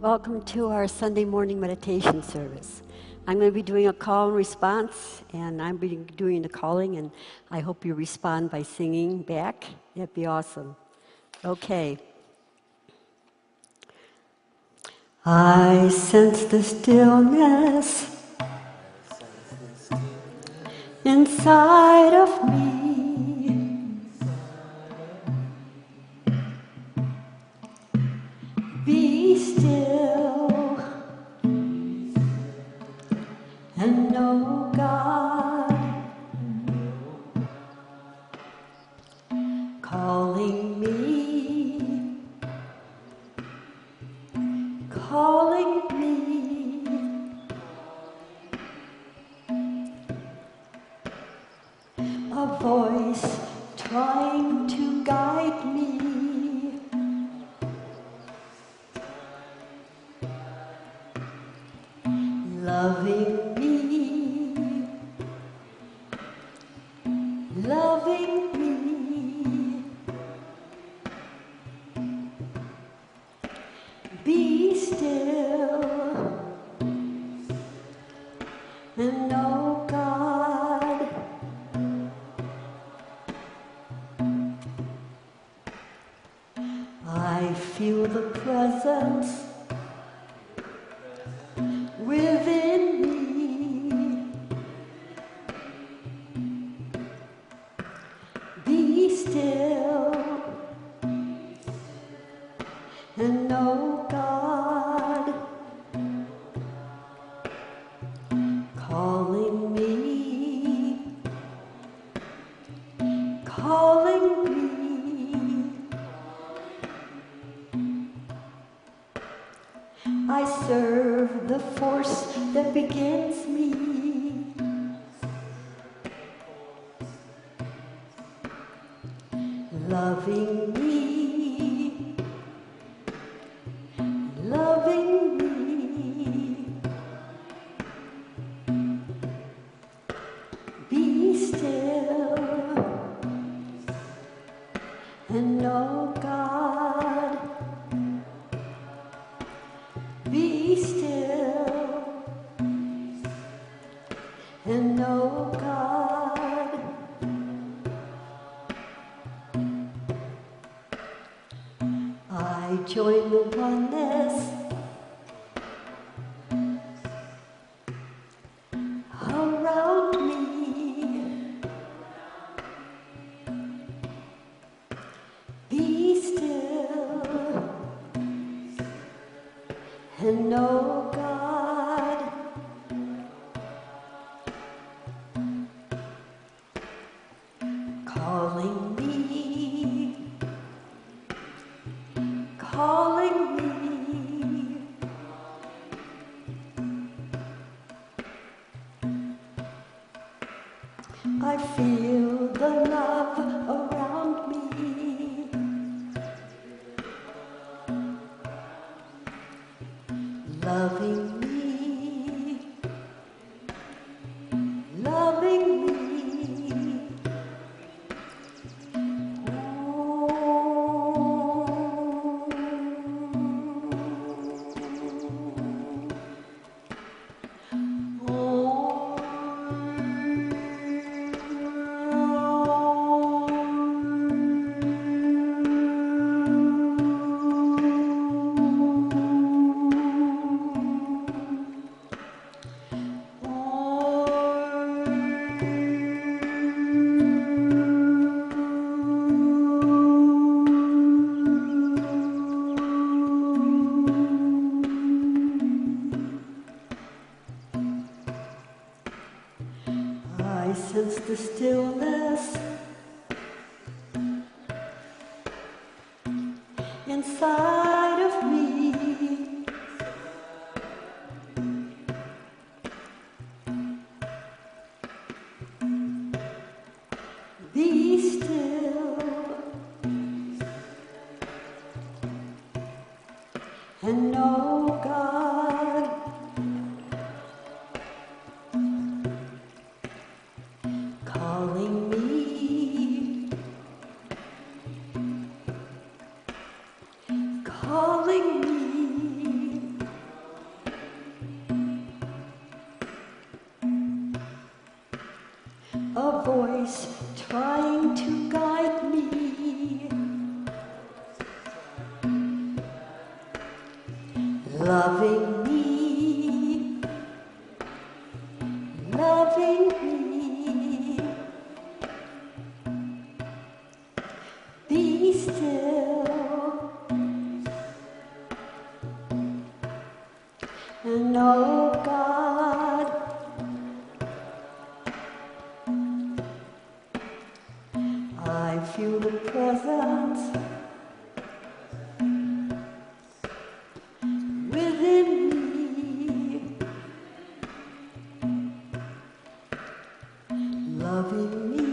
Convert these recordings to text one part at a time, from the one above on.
Welcome to our Sunday morning meditation service. I'm going to be doing a call and response, and I'm be doing the calling, and I hope you respond by singing back. That'd be awesome. Okay. I sense the stillness inside of me. Be still and know God calling me, calling me. A voice trying to guide me. Loving me, loving me. Be still and know God. I feel the presence within me. Be still and know God calling me, calling me. I serve the force that begins me. Loving me, loving me. Be still and know God. Be still and know God. I join the oneness around me. Be still and know God. Calling me, calling me. I feel the love around me. Loving me, loving me. I sense the stillness inside of me. Be still and know God. Calling me, calling me. a voice trying to guide me, loving me, loving me. Be still and know God. I feel the presence within me, loving me,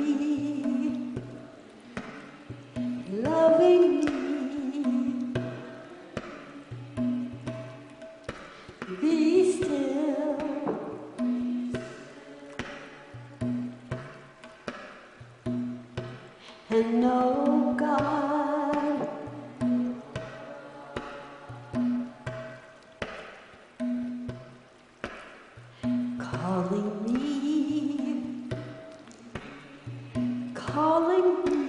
loving me. Be still and know God. Calling me, calling me.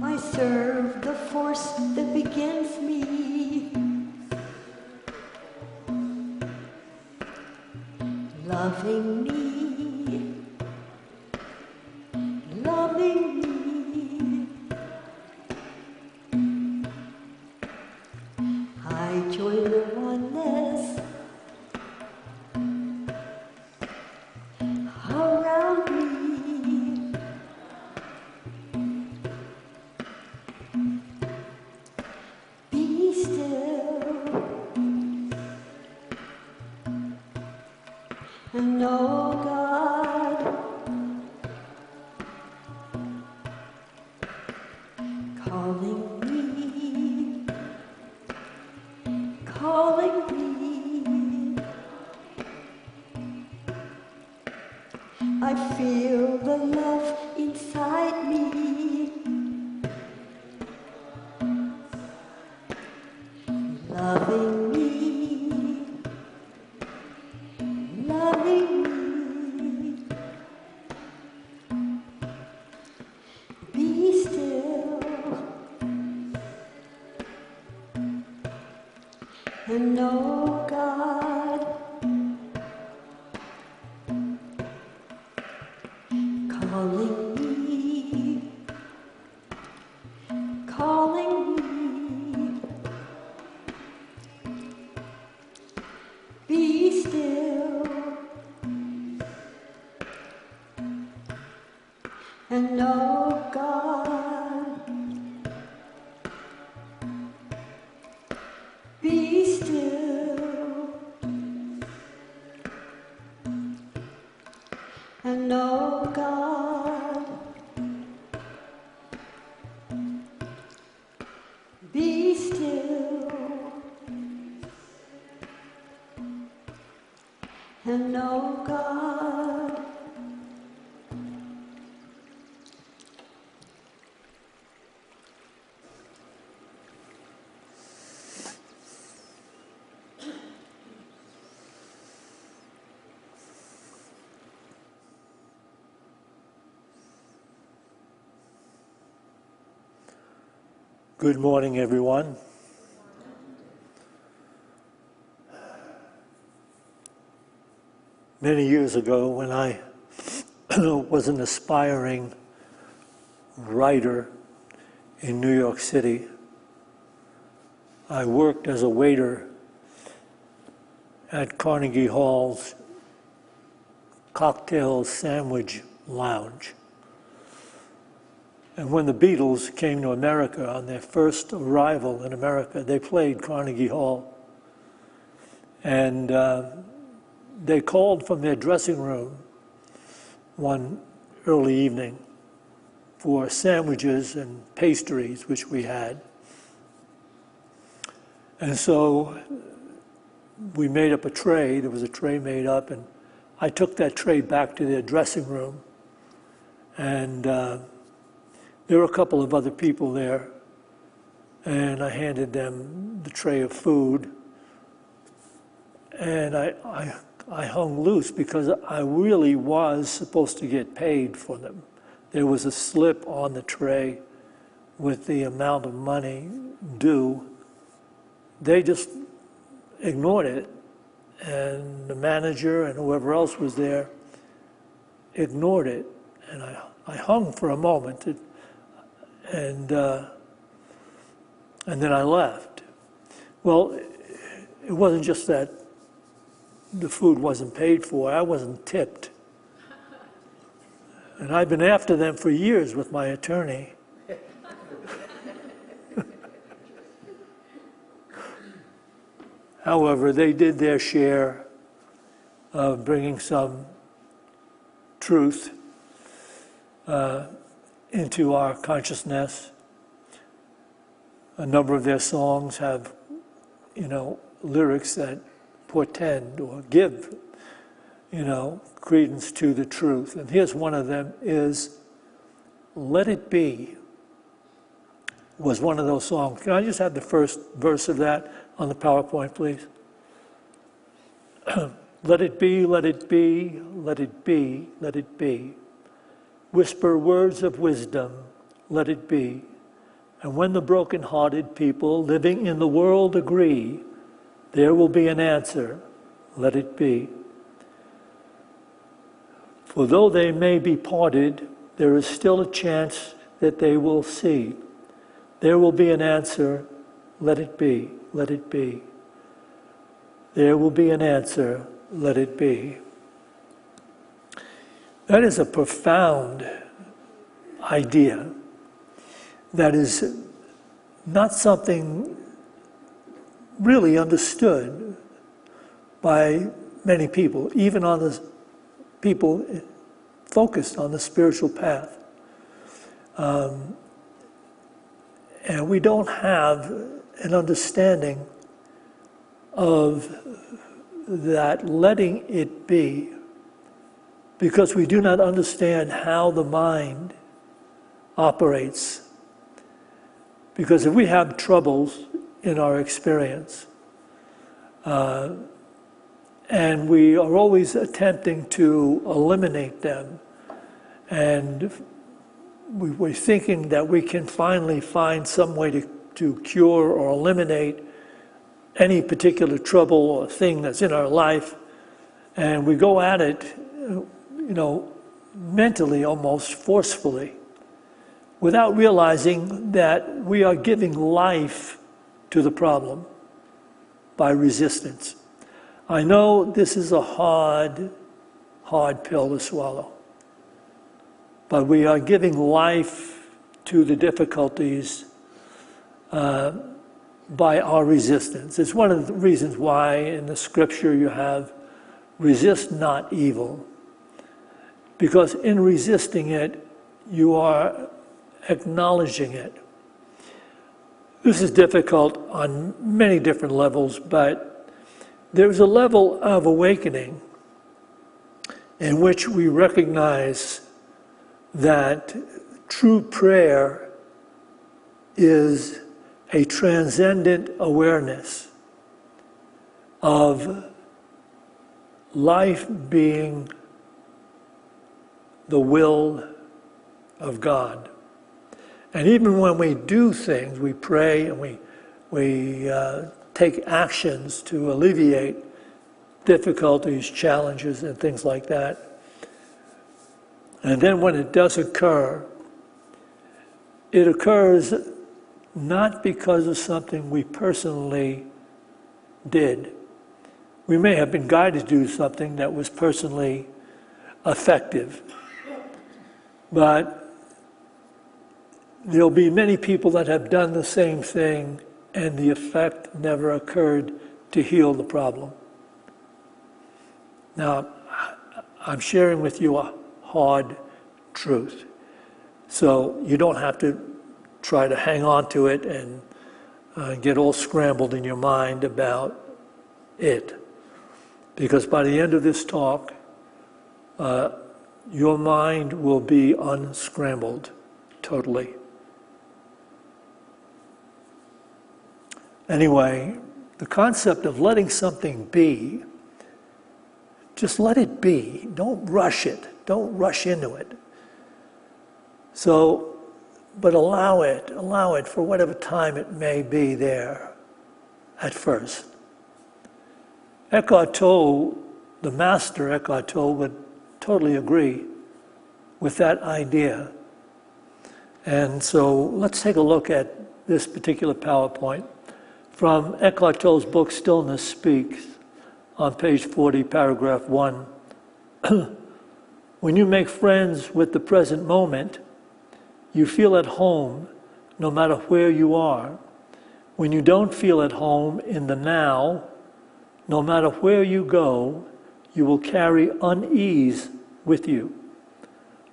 I serve the force that begins me, loving me, loving me. I join the oneness around me. Be still and know God. Calling me, calling me. I feel the love inside me, loving me, loving me. Be still and know God. Calling me, calling me. Be still and know God. Be still and know God. Be still and know God. Good morning, everyone. Many years ago, when I was an aspiring writer in New York City, I worked as a waiter at Carnegie Hall's cocktail sandwich lounge. And when the Beatles came to America on their first arrival in America, they played Carnegie Hall. And they called from their dressing room one early evening for sandwiches and pastries, which we had. And so we made up a tray. There was a tray made up, and I took that tray back to their dressing room. And there were a couple of other people there, and I handed them the tray of food, And I hung loose because I really was supposed to get paid for them. There was a slip on the tray with the amount of money due. They just ignored it, and the manager and whoever else was there ignored it. And I hung for a moment, and then I left. Well, it wasn't just that the food wasn't paid for, I wasn't tipped. And I've been after them for years with my attorney. However, they did their share of bringing some truth into our consciousness. A number of their songs have, lyrics that portend or give, credence to the truth. And here's one of them is, Let It Be, was one of those songs. Can I just have the first verse of that on the PowerPoint, please? Let it be, let it be, let it be, let it be. Whisper words of wisdom, let it be. And when the broken-hearted people living in the world agree, there will be an answer, let it be. For though they may be parted, there is still a chance that they will see. There will be an answer, let it be, let it be. There will be an answer, let it be. That is a profound idea that is not something really understood by many people, even on the people focused on the spiritual path. And we don't have an understanding of that letting it be, because we do not understand how the mind operates. Because if we have troubles in our experience, and we are always attempting to eliminate them, and we're thinking that we can finally find some way to cure or eliminate any particular trouble or thing that's in our life, and we go at it, mentally, almost forcefully, without realizing that we are giving life to the problem by resistance. I know this is a hard pill to swallow, but we are giving life to the difficulties by our resistance. It's one of the reasons why in the scripture you have resist not evil, because in resisting it, you are acknowledging it. This is difficult on many different levels, but there's a level of awakening in which we recognize that true prayer is a transcendent awareness of life being the will of God. And even when we do things, we pray and we take actions to alleviate difficulties, challenges, and things like that. And then when it does occur, it occurs not because of something we personally did. We may have been guided to do something that was personally effective, but there'll be many people that have done the same thing and the effect never occurred to heal the problem. Now, I'm sharing with you a hard truth, so you don't have to try to hang on to it and get all scrambled in your mind about it. Because by the end of this talk, your mind will be unscrambled totally. Anyway, the concept of letting something be just let it be. Don't rush it. Don't rush into it. So, but allow it for whatever time it may be there at first. Eckhart Tolle, the master Eckhart Tolle, would totally agree with that idea. And so let's take a look at this particular PowerPoint from Eckhart Tolle's book, Stillness Speaks, on page 40, paragraph 1. When you make friends with the present moment, you feel at home no matter where you are. When you don't feel at home in the now, no matter where you go, you will carry unease with you.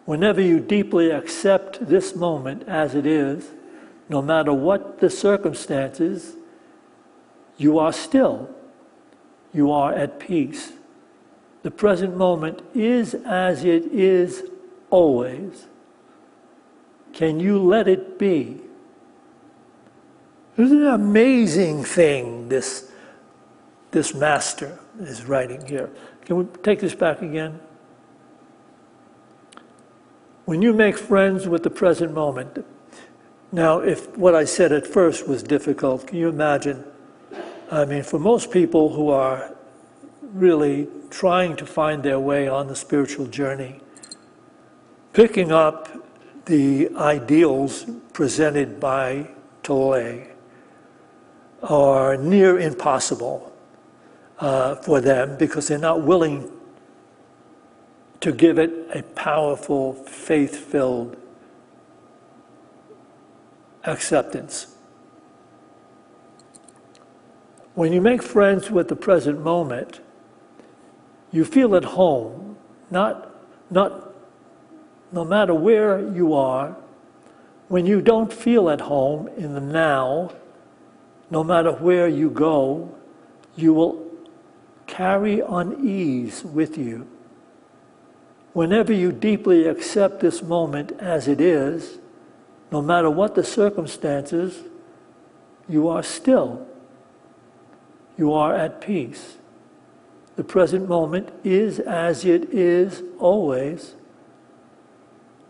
Whenever you deeply accept this moment as it is, no matter what the circumstances, you are still. You are at peace. The present moment is as it is always. Can you let it be? This is an amazing thing this master is writing here. Can we take this back again? When you make friends with the present moment. Now, if what I said at first was difficult, can you imagine? I mean, for most people who are really trying to find their way on the spiritual journey, picking up the ideals presented by Tolle are near impossible for them because they're not willing to give it a powerful, faith-filled acceptance. When you make friends with the present moment, you feel at home, no matter where you are. When you don't feel at home in the now, no matter where you go, you will carry unease with you. Whenever you deeply accept this moment as it is, no matter what the circumstances, you are still. You are at peace. The present moment is as it is always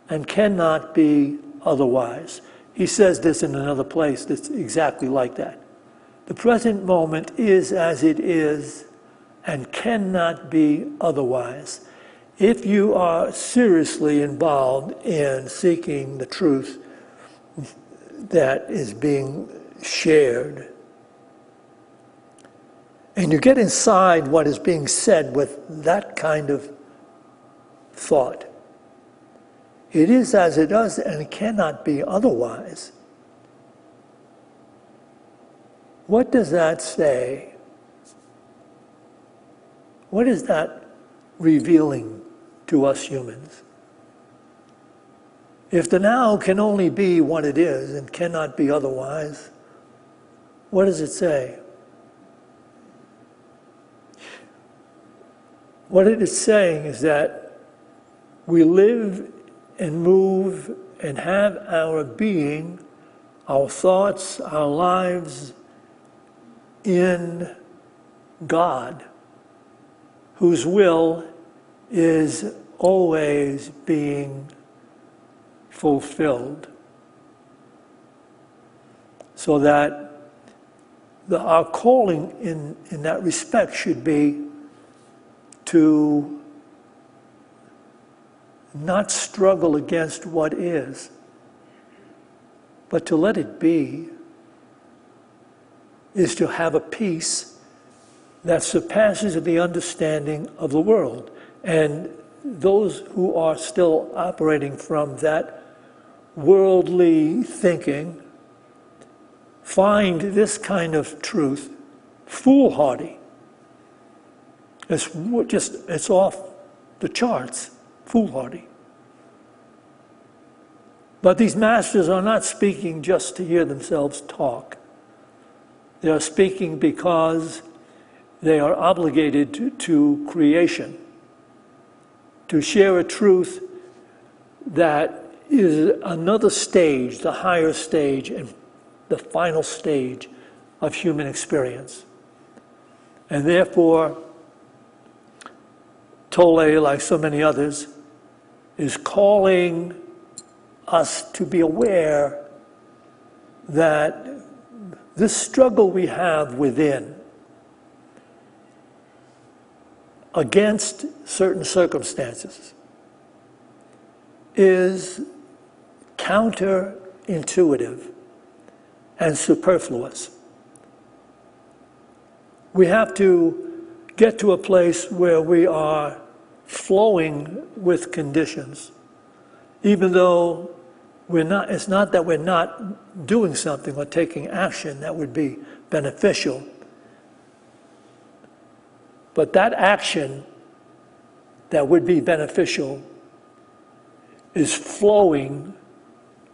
and cannot be otherwise. He says this in another place that's exactly like that. The present moment is as it is and cannot be otherwise. If you are seriously involved in seeking the truth that is being shared, and you get inside what is being said with that kind of thought, it is as it is and it cannot be otherwise. What does that say? What is that revealing to us humans? If the now can only be what it is and cannot be otherwise, what does it say? What it is saying is that we live and move and have our being, our thoughts, our lives in God, whose will is always being fulfilled. So that our calling in that respect should be to not struggle against what is, but to let it be, is to have a peace that surpasses the understanding of the world. And those who are still operating from that worldly thinking find this kind of truth foolhardy. It's off the charts, foolhardy. But these masters are not speaking just to hear themselves talk. They are speaking because they are obligated to creation, to share a truth that is another stage, the higher stage and the final stage of human experience. And therefore, Tolle, like so many others, is calling us to be aware that this struggle we have within against certain circumstances is counterintuitive and superfluous. We have to get to a place where we are flowing with conditions, even though it's not that we're not doing something or taking action that would be beneficial, but that action that would be beneficial is flowing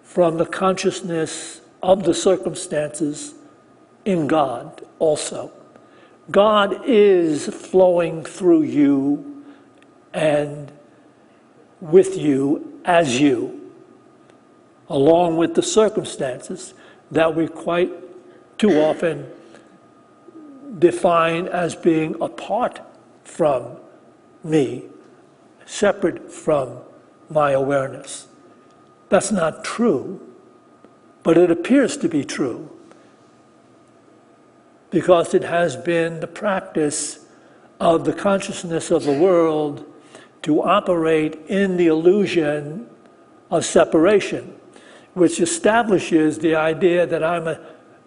from the consciousness of the circumstances in God also. God is flowing through you and with you as you, along with the circumstances that we quite too often define as being apart from me, separate from my awareness. That's not true, but it appears to be true because it has been the practice of the consciousness of the world to operate in the illusion of separation, which establishes the idea that I'm a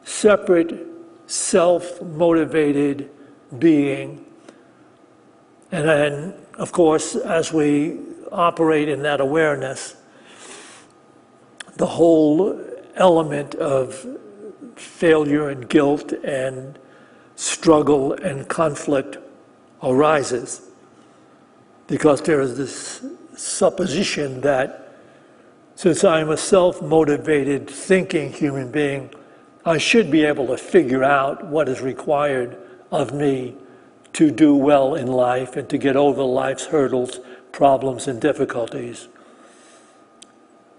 separate, self-motivated being. And then, of course, as we operate in that awareness, the whole element of failure and guilt and struggle and conflict arises, because there is this supposition that since I'm a self-motivated thinking human being, I should be able to figure out what is required of me to do well in life and to get over life's hurdles, problems, and difficulties.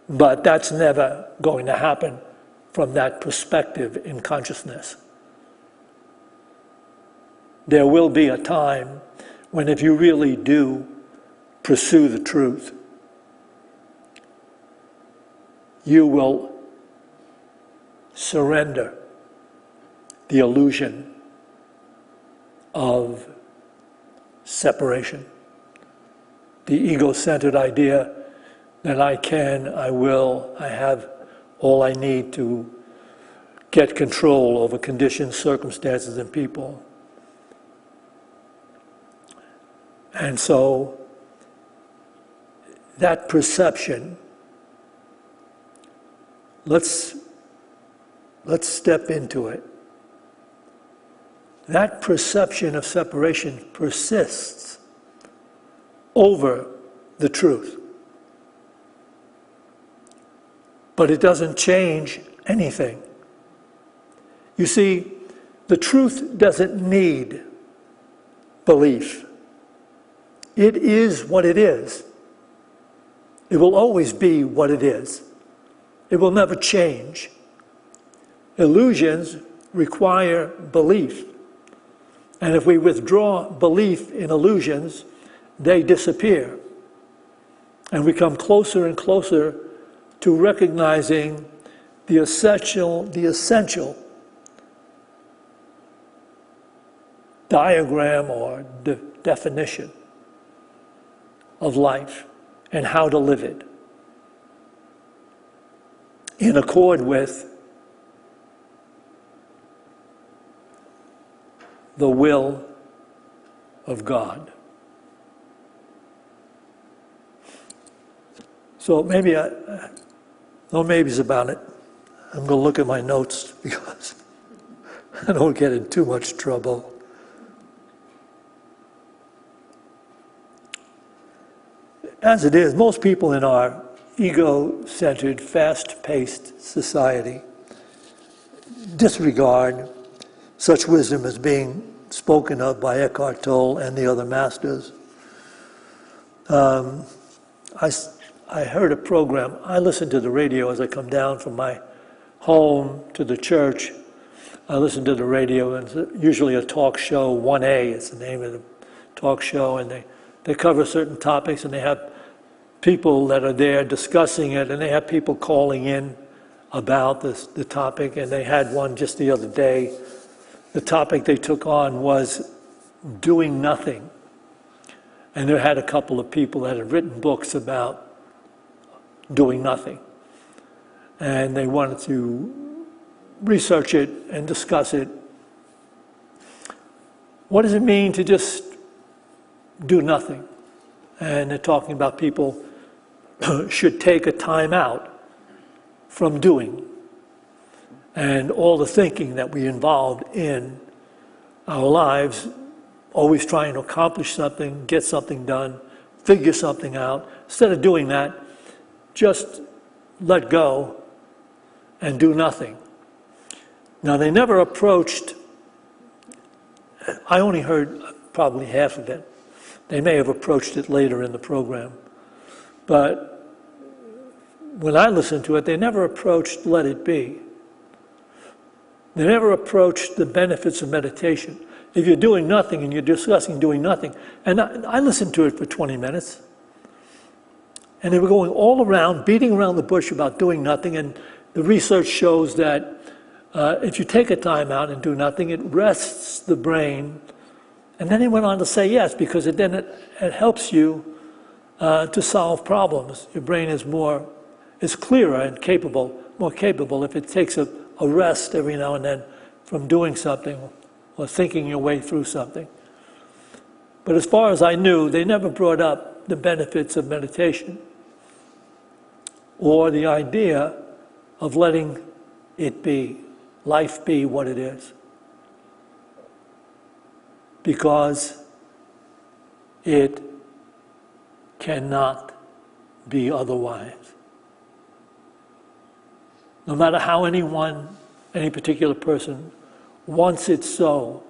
But that's never going to happen from that perspective in consciousness. There will be a time when, if you really do pursue the truth, you will surrender the illusion of separation, the ego-centered idea that I can, I will, I have all I need to get control over conditions, circumstances, and people. And so that perception, let's step into it. That perception of separation persists over the truth. But it doesn't change anything. You see, the truth doesn't need belief. It is what it is. It will always be what it is. It will never change. Illusions require belief. And if we withdraw belief in illusions, they disappear. And we come closer and closer to recognizing the essential diagram or definition of life and how to live it in accord with the will of God. So maybe no maybes about it. I'm going to look at my notes because I don't get in too much trouble. As it is, most people in our ego-centered, fast-paced society disregard such wisdom as being spoken of by Eckhart Tolle and the other masters. I heard a program. I listen to the radio as I come down from my home to the church. I listen to the radio, and it's usually a talk show, 1A is the name of the talk show, and they They cover certain topics, and they have people that are there discussing it, and they have people calling in about the topic, and they had one just the other day. The topic they took on was doing nothing. And they had a couple of people that had written books about doing nothing. And they wanted to research it and discuss it. What does it mean to just do nothing? And they're talking about people should take a time out from doing and all the thinking that we involved in our lives, always trying to accomplish something, get something done, figure something out. Instead of doing that, just let go and do nothing. Now, they never approached, I only heard probably half of it. They may have approached it later in the program. But when I listened to it, they never approached let it be. They never approached the benefits of meditation. If you're doing nothing and you're discussing doing nothing, and I listened to it for 20 minutes, and they were going all around, beating around the bush about doing nothing, and the research shows that if you take a time out and do nothing, it rests the brain. And then he went on to say yes, because it helps you to solve problems. Your brain is clearer and more capable if it takes a rest every now and then from doing something or thinking your way through something. But as far as I knew, they never brought up the benefits of meditation or the idea of letting it be, life be what it is. Because it cannot be otherwise. No matter how any particular person wants it so,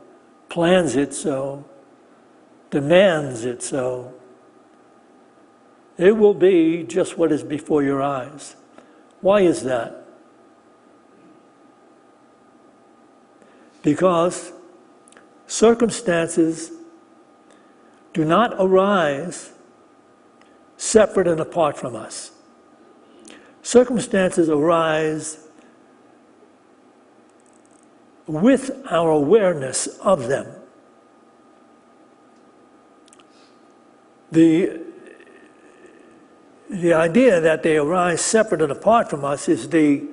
plans it so, demands it so, it will be just what is before your eyes. Why is that? Because circumstances do not arise separate and apart from us. Circumstances arise with our awareness of them. The idea that they arise separate and apart from us is the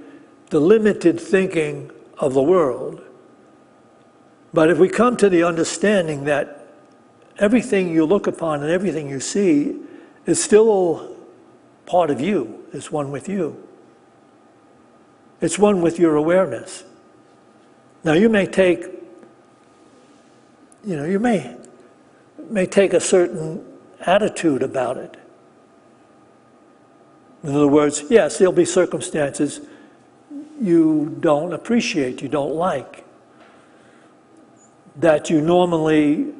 limited thinking of the world. But if we come to the understanding that everything you look upon and everything you see is still part of you, is one with you. It's one with your awareness. Now you may take, you may take a certain attitude about it. In other words, yes, there'll be circumstances you don't appreciate, you don't like, that you normally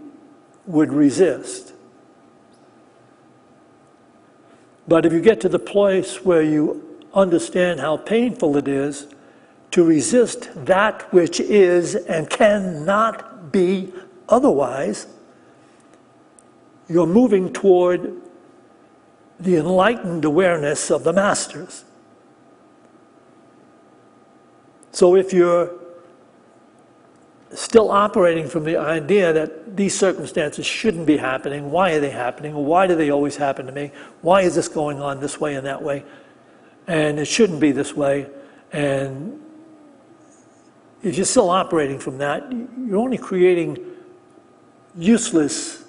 would resist. But if you get to the place where you understand how painful it is to resist that which is and cannot be otherwise, you're moving toward the enlightened awareness of the masters. So if you're still operating from the idea that these circumstances shouldn't be happening, why are they happening? Why do they always happen to me? Why is this going on this way and that way? And it shouldn't be this way. And if you're still operating from that, you're only creating useless,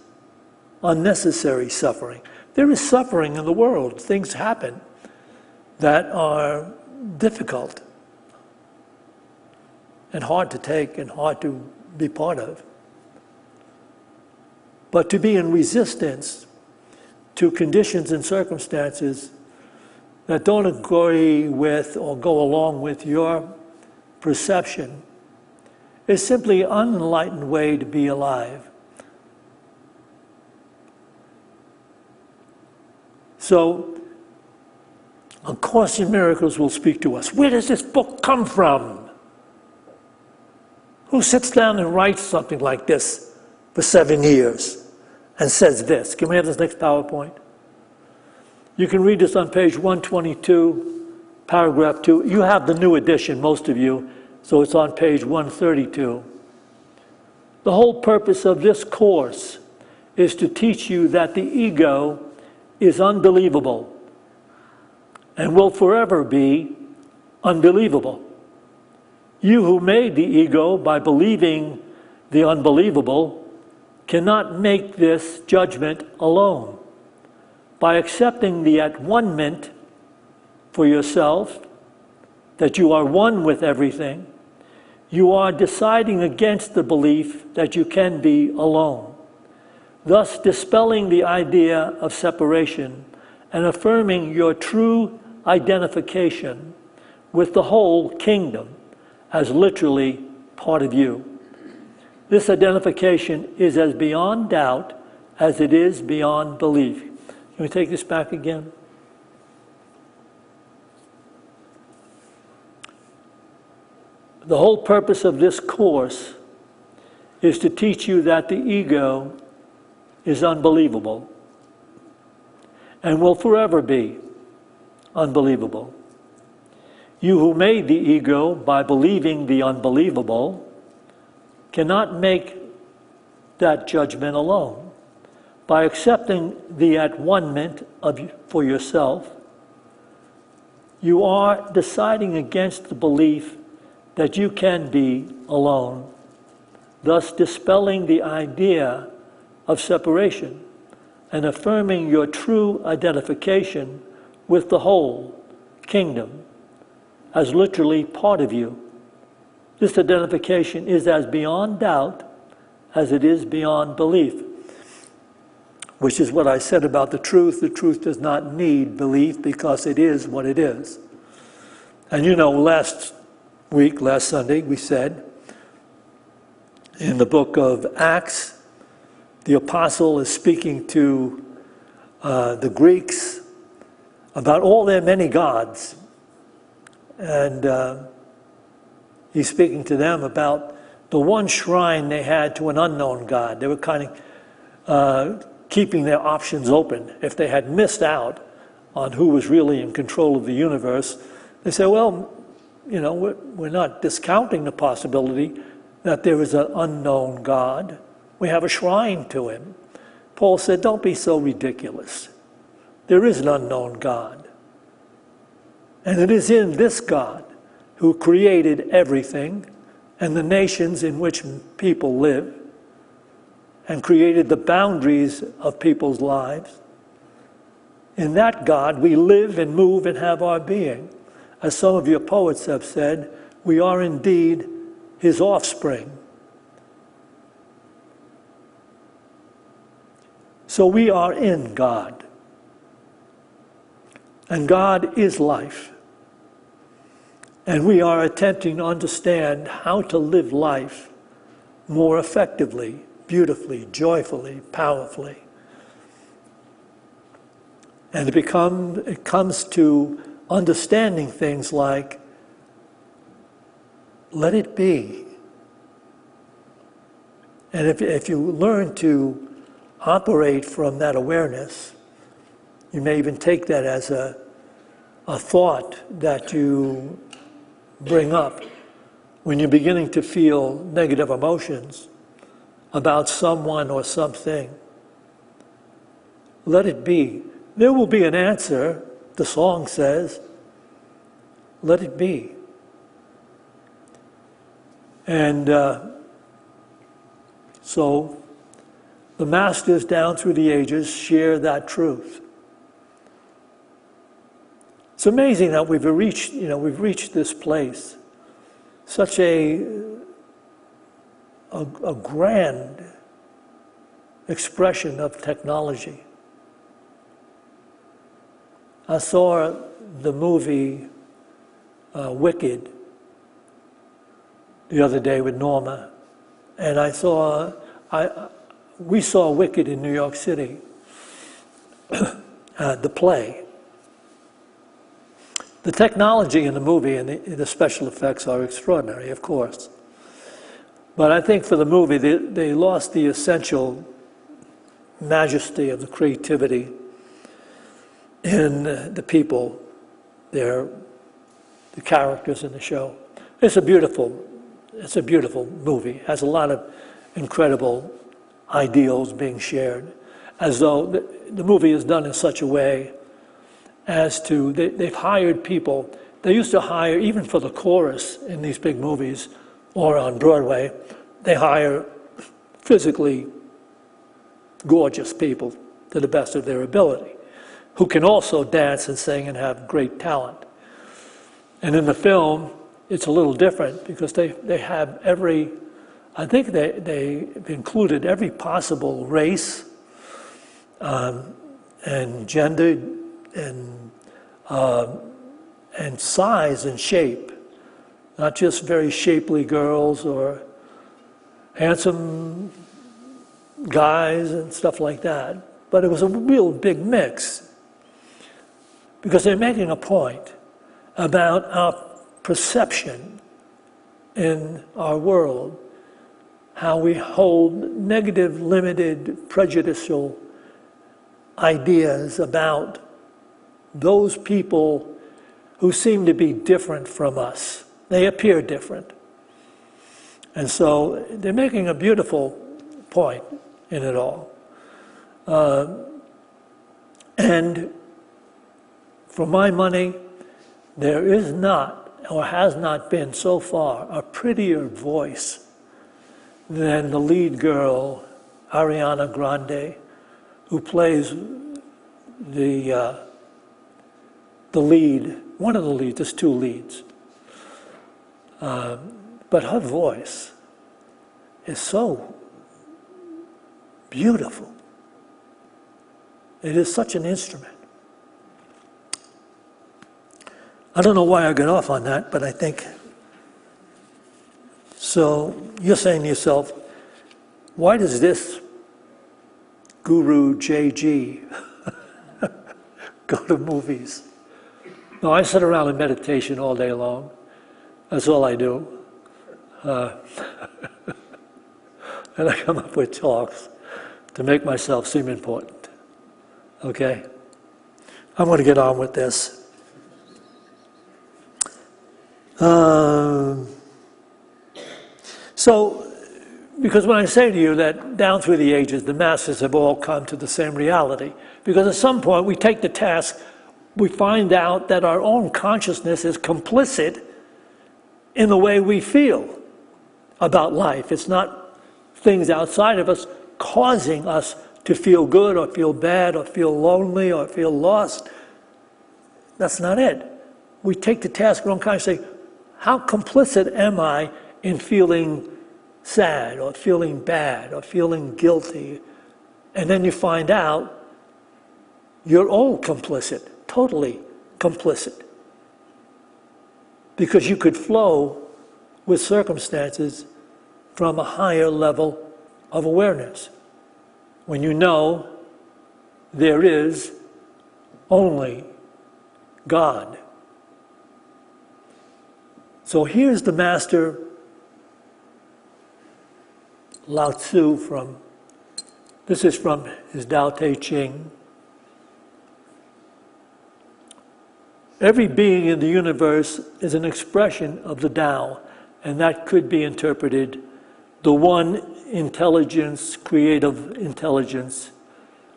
unnecessary suffering. There is suffering in the world. Things happen that are difficult and hard to take and hard to be part of. But to be in resistance to conditions and circumstances that don't agree with or go along with your perception is simply an unenlightened way to be alive. So, A Course in Miracles will speak to us. Where does this book come from? Who sits down and writes something like this for 7 years and says this. Can we have this next PowerPoint? You can read this on page 122, paragraph 2. You have the new edition, most of you, so it's on page 132. The whole purpose of this course is to teach you that the ego is unbelievable and will forever be unbelievable. You who made the ego by believing the unbelievable cannot make this judgment alone. By accepting the at-one-ment for yourself, that you are one with everything, you are deciding against the belief that you can be alone, thus dispelling the idea of separation and affirming your true identification with the whole kingdom as literally part of you. This identification is as beyond doubt as it is beyond belief. Can we take this back again? The whole purpose of this course is to teach you that the ego is unbelievable and will forever be unbelievable. You who made the ego by believing the unbelievable cannot make that judgment alone. By accepting the at-one-ment for yourself, you are deciding against the belief that you can be alone, thus dispelling the idea of separation and affirming your true identification with the whole kingdom as literally part of you. This identification is as beyond doubt as it is beyond belief, which is what I said about the truth. The truth does not need belief because it is what it is. And you know, last Sunday, we said in the book of Acts, the apostle is speaking to the Greeks about all their many gods. And he's speaking to them about the one shrine they had to an unknown God. They were kind of keeping their options open. If they had missed out on who was really in control of the universe, they said, well, you know, we're not discounting the possibility that there is an unknown God. We have a shrine to him. Paul said, don't be so ridiculous. There is an unknown God. And it is in this God who created everything and the nations in which people live and created the boundaries of people's lives. In that God, we live and move and have our being. As some of your poets have said, we are indeed his offspring. So we are in God. And God is life. And we are attempting to understand how to live life more effectively, beautifully, joyfully, powerfully. And it comes to understanding things like, let it be. And if you learn to operate from that awareness, you may even take that as a thought that you bring up when you're beginning to feel negative emotions about someone or something. Let it be. There will be an answer, the song says. Let it be. And so the masters down through the ages share that truth. It's amazing that we've reached this place, such a grand expression of technology. I saw the movie Wicked the other day with Norma, and we saw Wicked in New York City, the play. The technology in the movie and the special effects are extraordinary, of course. But I think for the movie, they lost the essential majesty of the creativity in the people, the characters in the show. It's a beautiful movie. It has a lot of incredible ideals being shared, as though the movie is done in such a way as to, they've hired people. They used to hire, even for the chorus in these big movies or on Broadway, they hire physically gorgeous people to the best of their ability, who can also dance and sing and have great talent. And in the film, it's a little different because they have I think they've included every possible race and gender and size and shape. Not just very shapely girls or handsome guys and stuff like that, but it was a real big mix because they're making a point about our perception in our world, how we hold negative, limited, prejudicial ideas about those people who seem to be different from us. They appear different. And so they're making a beautiful point in it all. And for my money, there is not, or has not been so far, a prettier voice than the lead girl, Ariana Grande, who plays the lead, one of the leads, there's two leads. But her voice is so beautiful. It is such an instrument. I don't know why I got off on that, but I think. So you're saying to yourself, why does this guru JG go to movies? No, I sit around in meditation all day long. That's all I do. And I come up with talks to make myself seem important. Okay? I'm going to get on with this. So, because when I say to you that down through the ages, the masters have all come to the same reality, because at some point we take the task, we find out that our own consciousness is complicit in the way we feel about life. It's not things outside of us causing us to feel good or feel bad or feel lonely or feel lost. That's not it. We take the task of our own consciousness and say, how complicit am I in feeling sad or feeling bad or feeling guilty? And then you find out you're all complicit, totally complicit. Because you could flow with circumstances from a higher level of awareness. When you know there is only God. So here's the master Lao Tzu this is from his Tao Te Ching. Every being in the universe is an expression of the Tao, and that could be interpreted the one intelligence, creative intelligence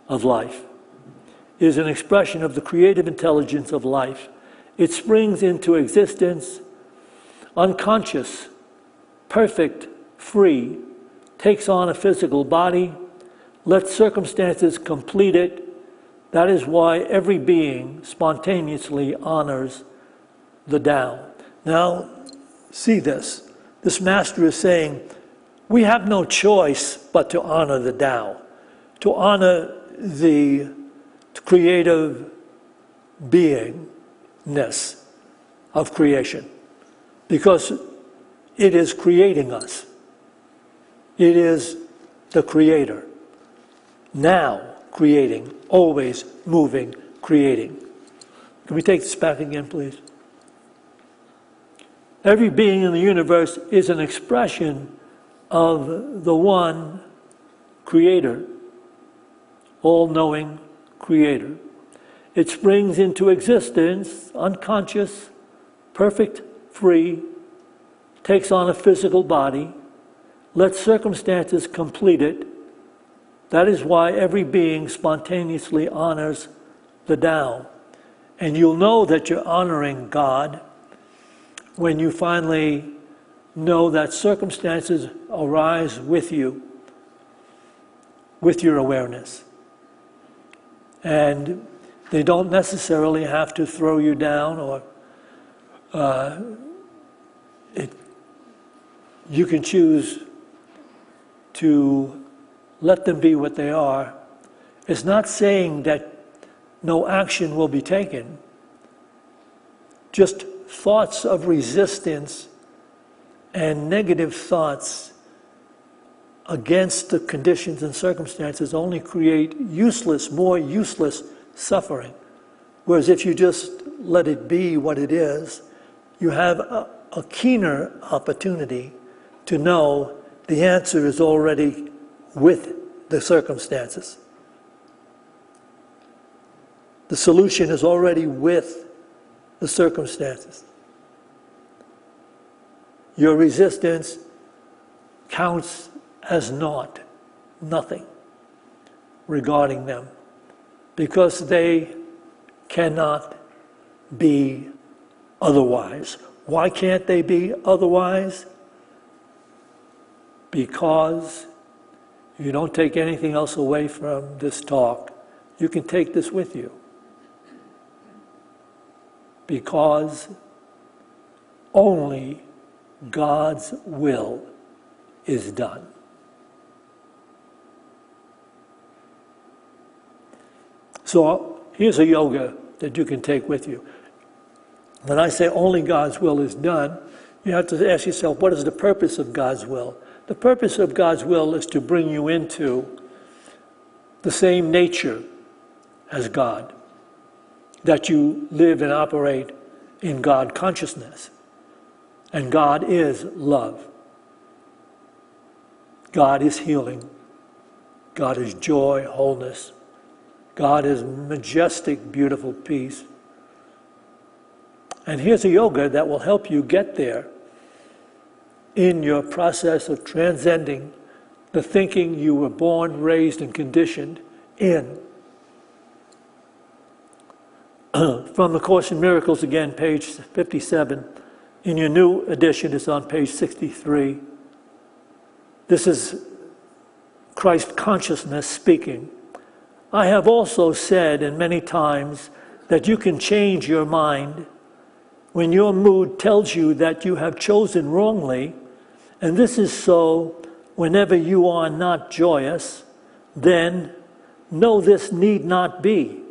of life. It is an expression of the creative intelligence of life. It springs into existence unconscious, perfect, free, takes on a physical body, lets circumstances complete it. That is why every being spontaneously honors the Tao. Now, see this. This master is saying, we have no choice but to honor the Tao, to honor the creative beingness of creation, because it is creating us. It is the creator. Now creating, always moving, creating. Can we take this back again, please? Every being in the universe is an expression of the one creator all-knowing creator. It springs into existence, unconscious, perfect, free, takes on a physical body, lets circumstances complete it. That is why every being spontaneously honors the Tao. And you'll know that you're honoring God when you finally know that circumstances arise with you, with your awareness. And they don't necessarily have to throw you down, or you can choose to let them be what they are. It's not saying that no action will be taken. Just thoughts of resistance and negative thoughts against the conditions and circumstances only create more useless suffering. Whereas if you just let it be what it is, you have a keener opportunity to know the answer is already with the circumstances. The solution is already with the circumstances. Your resistance counts as naught, nothing regarding them, because they cannot be otherwise. Why can't they be otherwise? Because you don't take anything else away from this talk. You can take this with you. Because only God's will is done. So here's a yoga that you can take with you. When I say only God's will is done, you have to ask yourself, what is the purpose of God's will? The purpose of God's will is to bring you into the same nature as God, that you live and operate in God consciousness. And God is love. God is healing. God is joy, wholeness. God is majestic, beautiful peace. And here's a yoga that will help you get there in your process of transcending the thinking you were born, raised, and conditioned in. From the Course in Miracles, again, page 57. In your new edition, it's on page 63. This is Christ consciousness speaking. I have also said, and many times, that you can change your mind when your mood tells you that you have chosen wrongly, and this is so whenever you are not joyous, then know this need not be.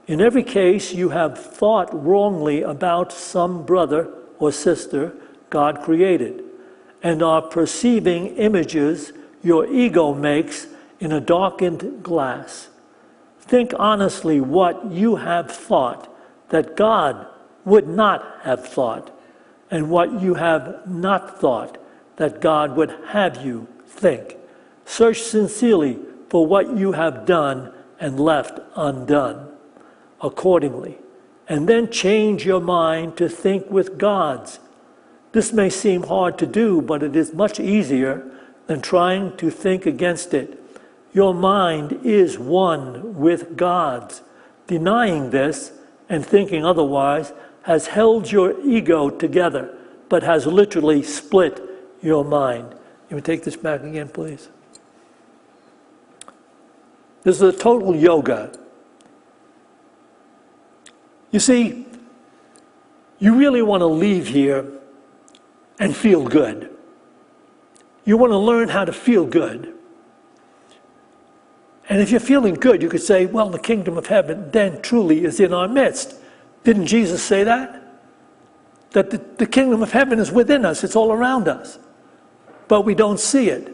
In every case, you have thought wrongly about some brother or sister God created, and are perceiving images your ego makes in a darkened glass. Think honestly what you have thought that God would not have thought, and what you have not thought that God would have you think. Search sincerely for what you have done and left undone accordingly, and then change your mind to think with God's. This may seem hard to do, but it is much easier than trying to think against it. Your mind is one with God's. Denying this and thinking otherwise has held your ego together, but has literally split your mind. You would take this back again, please. This is a total yoga. You see, you really want to leave here and feel good. You want to learn how to feel good. And if you're feeling good, you could say, well, the kingdom of heaven then truly is in our midst. Didn't Jesus say that? That the kingdom of heaven is within us, it's all around us. But we don't see it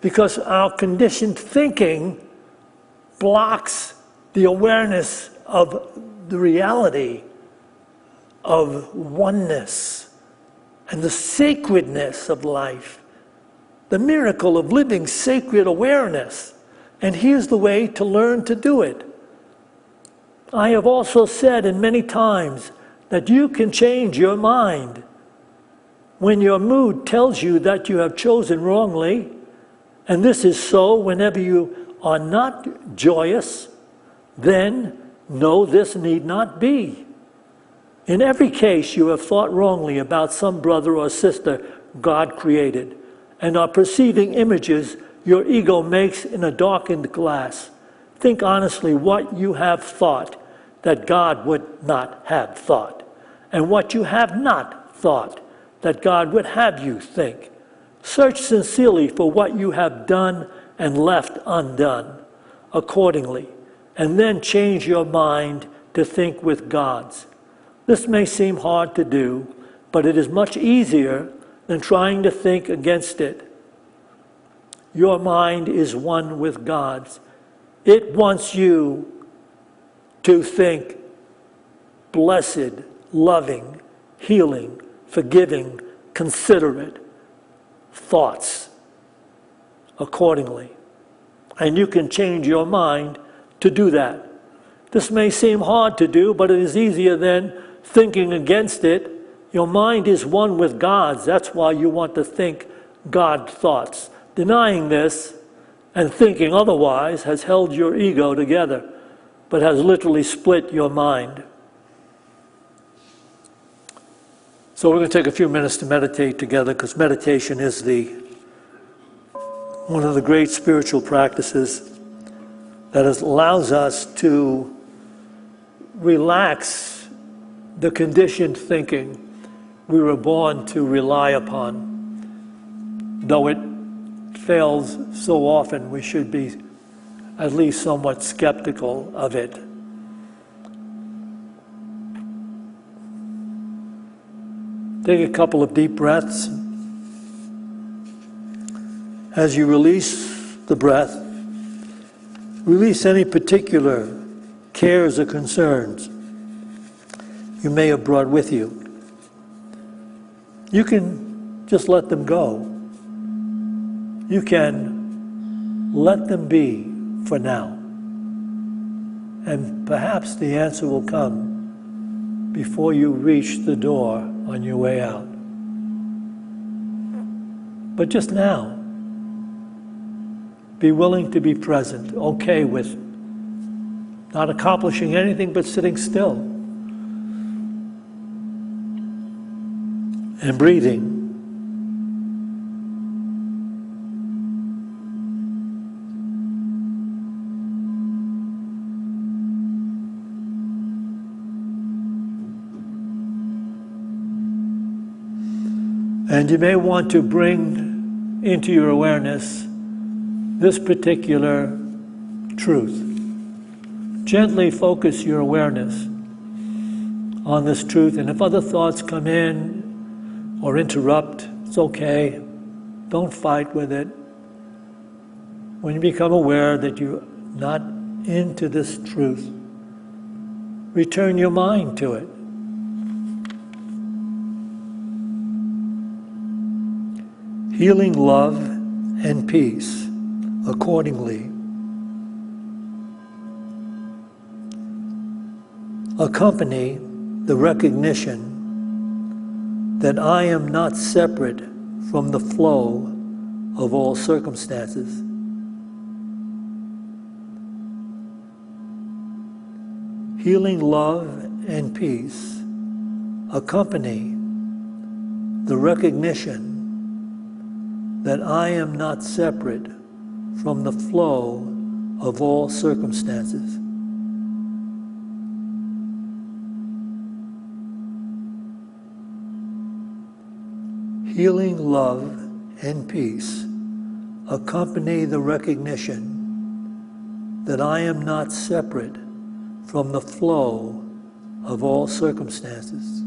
because our conditioned thinking blocks the awareness of the reality of oneness and the sacredness of life, the miracle of living sacred awareness. And here's the way to learn to do it. I have also said in many times that you can change your mind. When your mood tells you that you have chosen wrongly, and this is so whenever you are not joyous, then know this need not be. In every case you have thought wrongly about some brother or sister God created, and are perceiving images your ego makes in a darkened glass. Think honestly what you have thought that God would not have thought, and what you have not thought that God would have you think. Search sincerely for what you have done and left undone accordingly, and then change your mind to think with God's. This may seem hard to do, but it is much easier than trying to think against it. Your mind is one with God's. It wants you to think blessed, loving, healing, forgiving, considerate thoughts accordingly. And you can change your mind to do that. This may seem hard to do, but it is easier than thinking against it. Your mind is one with God's. That's why you want to think God thoughts. Denying this and thinking otherwise has held your ego together, but has literally split your mind. So we're going to take a few minutes to meditate together, because meditation is one of the great spiritual practices that allows us to relax the conditioned thinking we were born to rely upon. Though it fails so often, we should be at least somewhat skeptical of it. Take a couple of deep breaths. As you release the breath, release any particular cares or concerns you may have brought with you. You can just let them go. You can let them be for now. And perhaps the answer will come before you reach the door on your way out. But just now, be willing to be present, okay with not accomplishing anything but sitting still and breathing. And you may want to bring into your awareness this particular truth. Gently focus your awareness on this truth, and if other thoughts come in or interrupt, it's okay. Don't fight with it. When you become aware that you're not into this truth, return your mind to it. Healing love and peace accordingly. Accompany the recognition that I am not separate from the flow of all circumstances. Healing love and peace accompany the recognition that I am not separate from the flow of all circumstances. Healing love and peace accompany the recognition that I am not separate from the flow of all circumstances.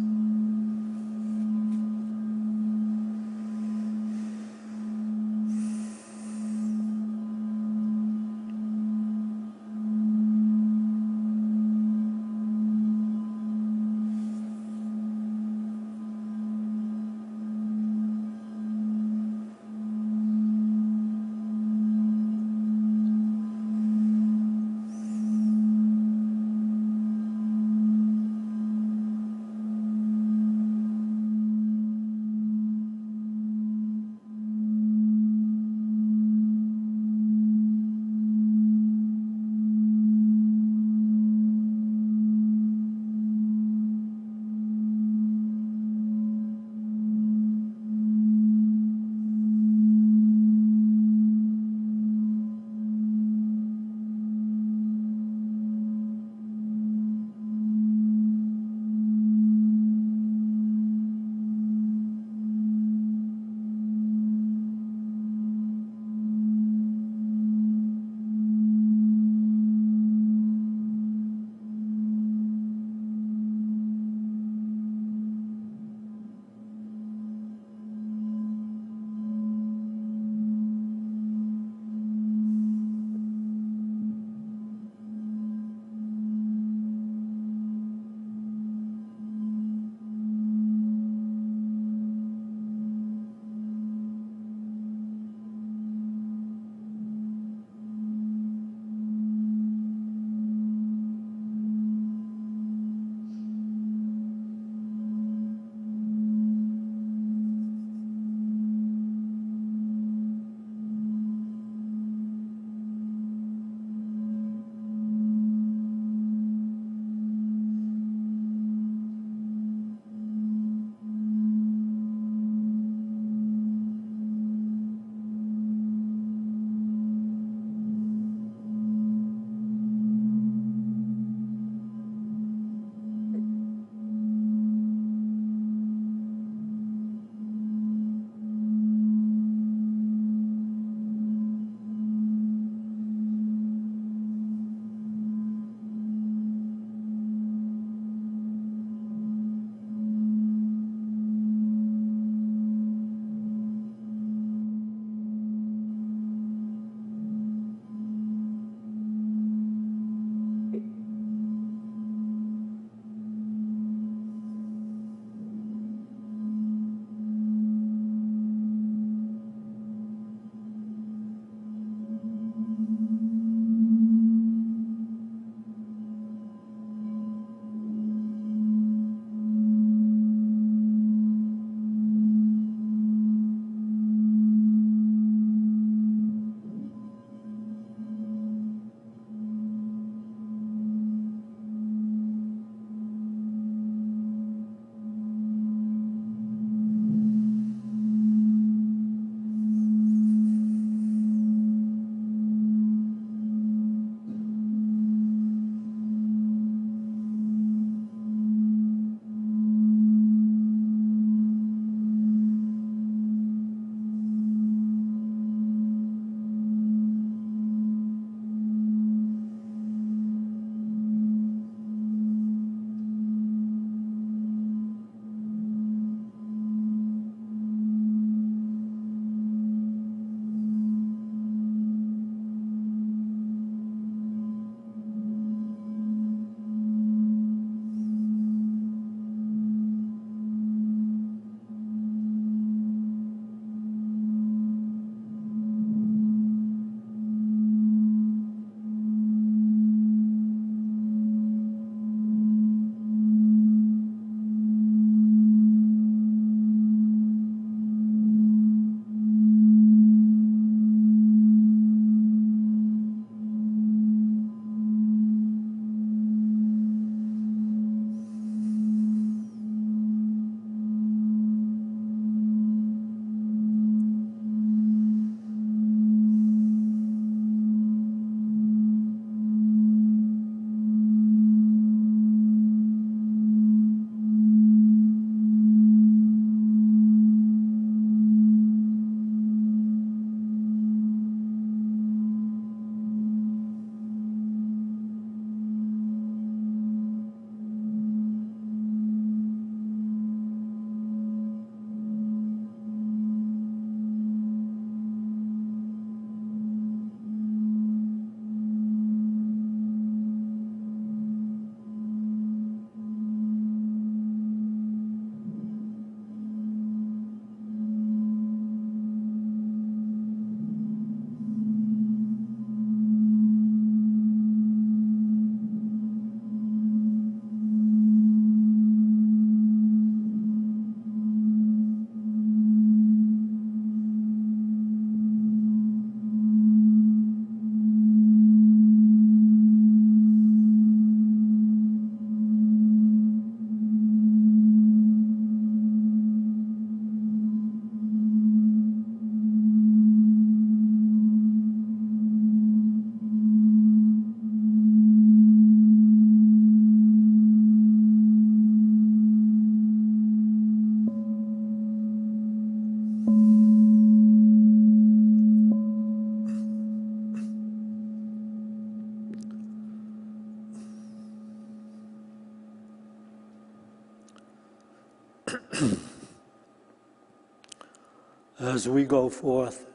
As we go forth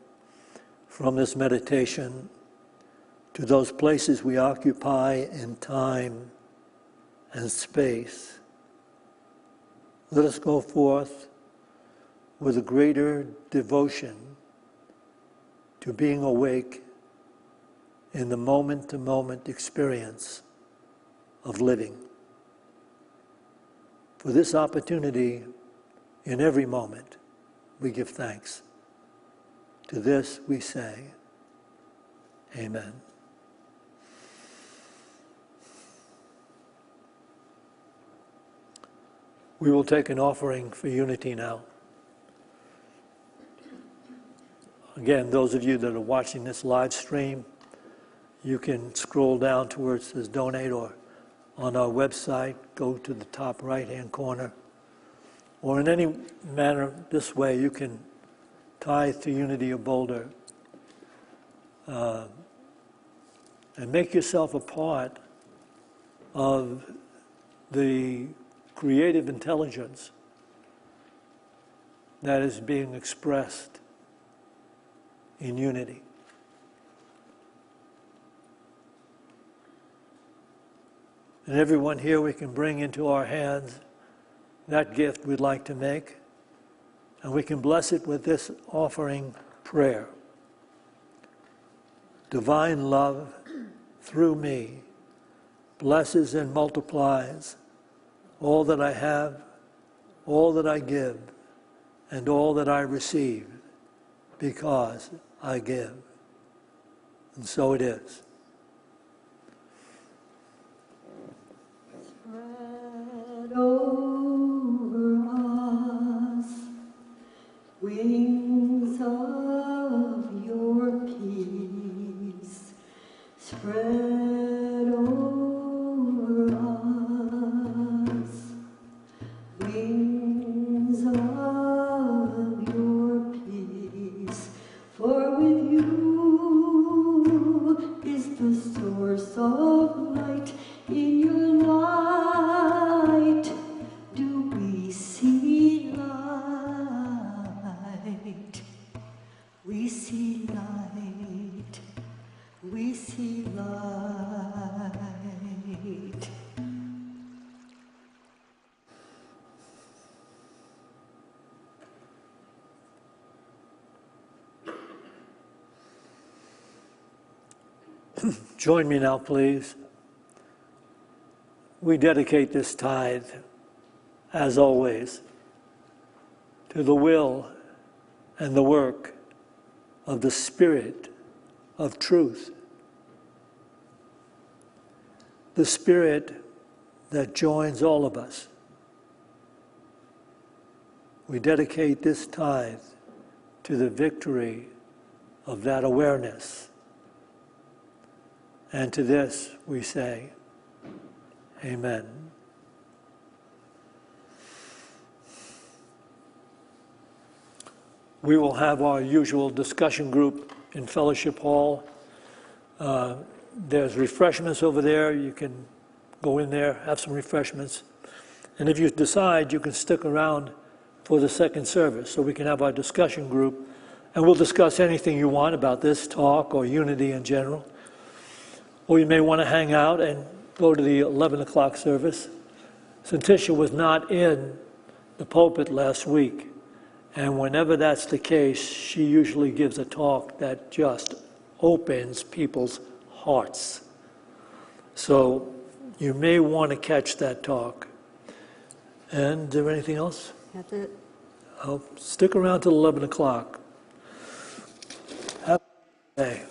from this meditation to those places we occupy in time and space, let us go forth with a greater devotion to being awake in the moment-to-moment experience of living. For this opportunity, in every moment, we give thanks. To this we say, Amen. We will take an offering for unity now. Again, those of you that are watching this live stream, you can scroll down to where it says donate, or on our website, go to the top right-hand corner. Or in any manner, this way, you can tithe to Unity of Boulder and make yourself a part of the creative intelligence that is being expressed in unity. And everyone here, we can bring into our hands that gift we'd like to make, and we can bless it with this offering prayer. Divine love, through me, blesses and multiplies all that I have, all that I give, and all that I receive, because I give. And so it is. Spread over us wings of your peace. Spread over us wings of your peace. For with you is the source of light. In your light do we see light. We see light. We see light. Join me now, please. We dedicate this tithe, as always, to the will and the work of the Spirit of truth. The Spirit that joins all of us. We dedicate this tithe to the victory of that awareness. And to this we say, Amen. We will have our usual discussion group in Fellowship Hall. There's refreshments over there. You can go in there, have some refreshments. And if you decide, you can stick around for the second service so we can have our discussion group. And we'll discuss anything you want about this talk or unity in general. Or you may want to hang out and go to the 11 o'clock service. Santisha was not in the pulpit last week, and whenever that's the case, she usually gives a talk that just opens people's hearts. So you may want to catch that talk. And is there anything else? That's it. Stick around till 11 o'clock. Have a good day.